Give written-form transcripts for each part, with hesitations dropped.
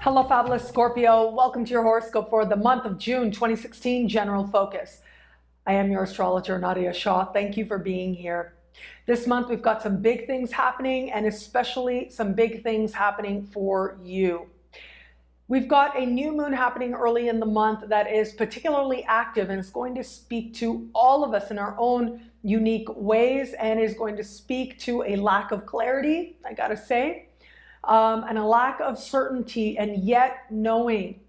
Hello, fabulous Scorpio. Welcome to your horoscope for the month of June 2016, General Focus. I am your astrologer, Nadiya Shah. Thank you for being here. This month, we've got some big things happening, and especially some big things happening for you. We've got a new moon happening early in the month that is particularly active, and it's going to speak to all of us in our own unique ways, and is going to speak to a lack of clarity, I gotta say. And a lack of certainty, and yet knowing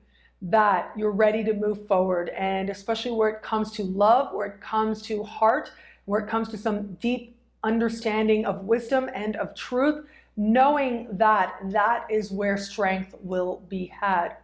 that you're ready to move forward. And especially where it comes to love, where it comes to heart, where it comes to some deep understanding of wisdom and of truth, knowing that that is where strength will be had.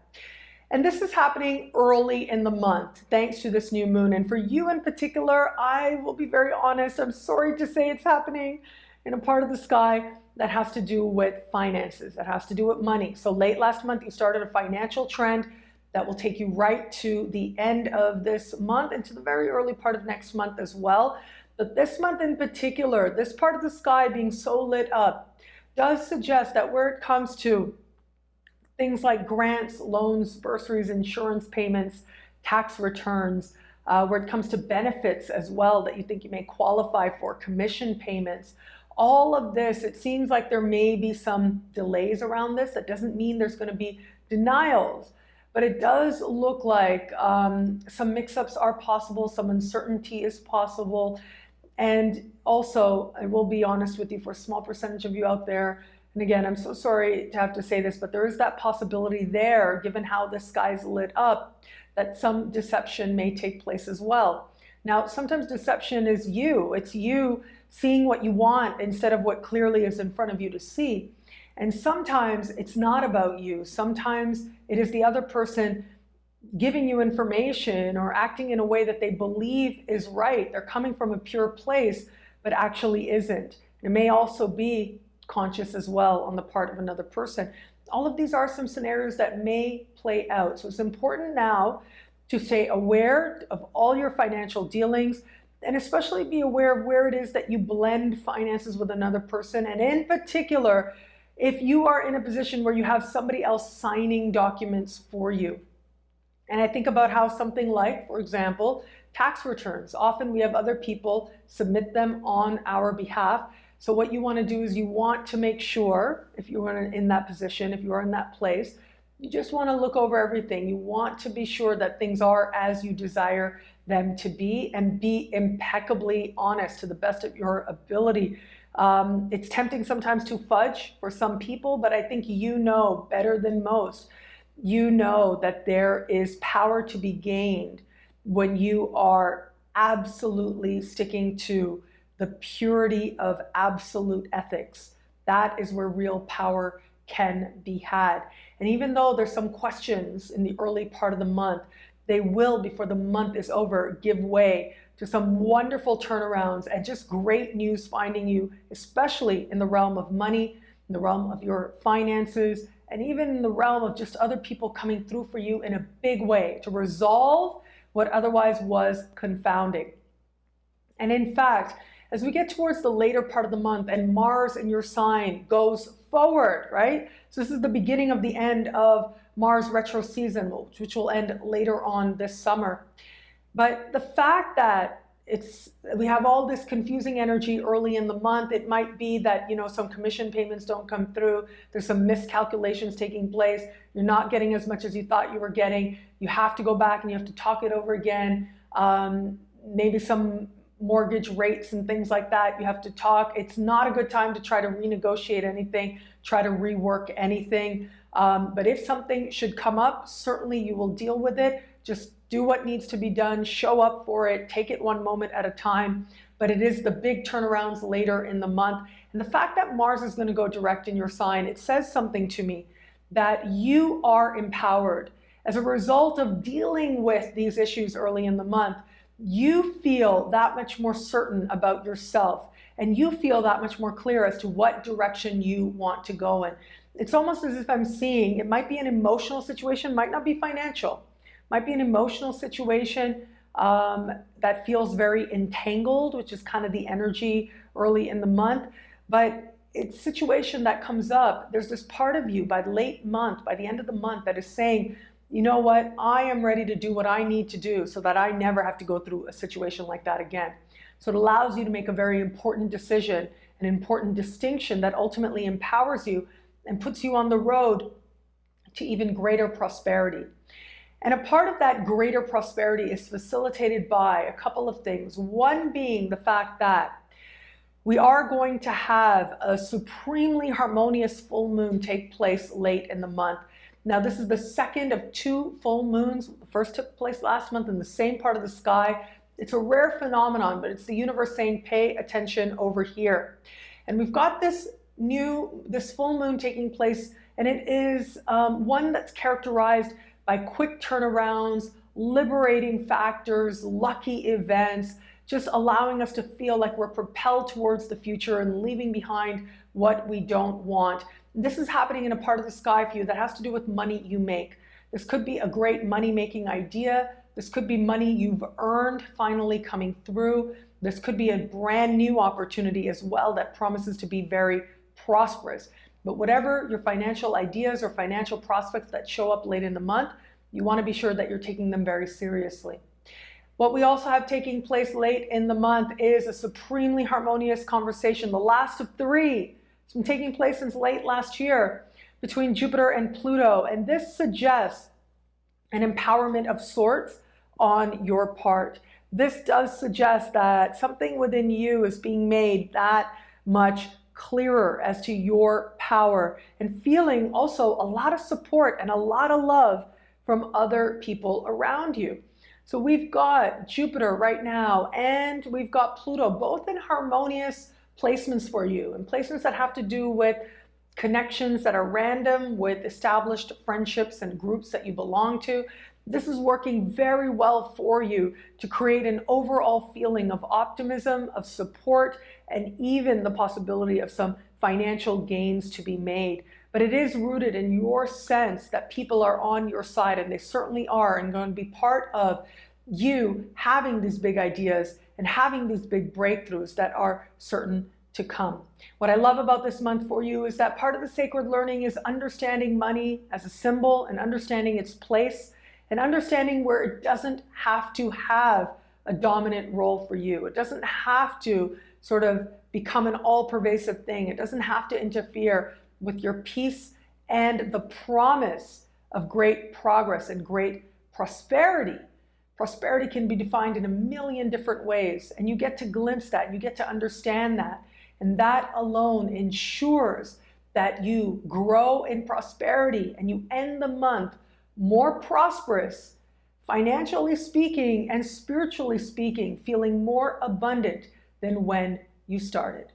And this is happening early in the month, thanks to this new moon. And for you in particular, I will be very honest, I'm sorry to say it's happening in a part of the sky that has to do with finances, that has to do with money. So late last month, you started a financial trend that will take you right to the end of this month and to the very early part of next month as well. But this month in particular, this part of the sky being so lit up does suggest that where it comes to things like grants, loans, bursaries, insurance payments, tax returns, where it comes to benefits as well that you think you may qualify for, commission payments, all of this, it seems like there may be some delays around this. That doesn't mean there's going to be denials, but it does look like some mix-ups are possible, some uncertainty is possible. And also, I will be honest with you, for a small percentage of you out there, and again, I'm so sorry to have to say this, but there is that possibility there, given how the sky's lit up, that some deception may take place as well. Now, sometimes deception is you. It's you seeing what you want instead of what clearly is in front of you to see. And sometimes it's not about you. Sometimes it is the other person giving you information or acting in a way that they believe is right. They're coming from a pure place, but actually isn't. It may also be conscious as well on the part of another person. All of these are some scenarios that may play out. So it's important now to stay aware of all your financial dealings, and especially be aware of where it is that you blend finances with another person. And in particular, if you are in a position where you have somebody else signing documents for you. And I think about how something like, for example, tax returns. Often we have other people submit them on our behalf. So what you want to do is you want to make sure, if you are in that position, if you are in that place, you just want to look over everything. You want to be sure that things are as you desire them to be, and be impeccably honest to the best of your ability. It's tempting sometimes to fudge for some people, but I think you know better than most. You know that there is power to be gained when you are absolutely sticking to the purity of absolute ethics. That is where real power can be had. And even though there's some questions in the early part of the month, they will, before the month is over, give way to some wonderful turnarounds and just great news finding you, especially in the realm of money, in the realm of your finances, and even in the realm of just other people coming through for you in a big way to resolve what otherwise was confounding. And in fact, as we get towards the later part of the month and Mars in your sign goes forward, right? So this is the beginning of the end of Mars retro season, which will end later on this summer. But the fact that we have all this confusing energy early in the month, it might be that, some commission payments don't come through. There's some miscalculations taking place. You're not getting as much as you thought you were getting. You have to go back and you have to talk it over again. Maybe some mortgage rates and things like that. You have to talk. It's not a good time to try to renegotiate anything, try to rework anything. But if something should come up, certainly you will deal with it. Just do what needs to be done, show up for it, take it one moment at a time. But it is the big turnarounds later in the month. And the fact that Mars is going to go direct in your sign, it says something to me that you are empowered. As a result of dealing with these issues early in the month, you feel that much more certain about yourself, and you feel that much more clear as to what direction you want to go in. It's almost as if I'm seeing, it might be an emotional situation, might not be financial, might be an emotional situation that feels very entangled, which is kind of the energy early in the month. But situation that comes up, there's this part of you by late month, by the end of the month, that is saying, you know what, I am ready to do what I need to do so that I never have to go through a situation like that again. So it allows you to make a very important decision, an important distinction that ultimately empowers you and puts you on the road to even greater prosperity. And a part of that greater prosperity is facilitated by a couple of things. One being the fact that we are going to have a supremely harmonious full moon take place late in the month. Now, this is the second of 2 full moons. The first took place last month in the same part of the sky. It's a rare phenomenon, but it's the universe saying, pay attention over here. And we've got this full moon taking place, and it is one that's characterized by quick turnarounds, liberating factors, lucky events, just allowing us to feel like we're propelled towards the future and leaving behind what we don't want. This is happening in a part of the sky for you that has to do with money you make. This could be a great money-making idea. This could be money you've earned finally coming through. This could be a brand new opportunity as well that promises to be very prosperous. But whatever your financial ideas or financial prospects that show up late in the month, you want to be sure that you're taking them very seriously. What we also have taking place late in the month is a supremely harmonious conversation, the last of 3. It's been taking place since late last year between Jupiter and Pluto, and this suggests an empowerment of sorts on your part. This does suggest that something within you is being made that much clearer as to your power, and feeling also a lot of support and a lot of love from other people around you. So we've got Jupiter right now, and we've got Pluto, both in harmonious placements for you, and placements that have to do with connections that are random, with established friendships and groups that you belong to. This is working very well for you to create an overall feeling of optimism, of support, and even the possibility of some financial gains to be made. But it is rooted in your sense that people are on your side, and they certainly are, and going to be part of you having these big ideas and having these big breakthroughs that are certain to come. What I love about this month for you is that part of the sacred learning is understanding money as a symbol and understanding its place, and understanding where it doesn't have to have a dominant role for you. It doesn't have to sort of become an all-pervasive thing. It doesn't have to interfere with your peace and the promise of great progress and great prosperity. Prosperity can be defined in a million different ways, and you get to glimpse that, and you get to understand that. And that alone ensures that you grow in prosperity and you end the month more prosperous, financially speaking and spiritually speaking, feeling more abundant than when you started.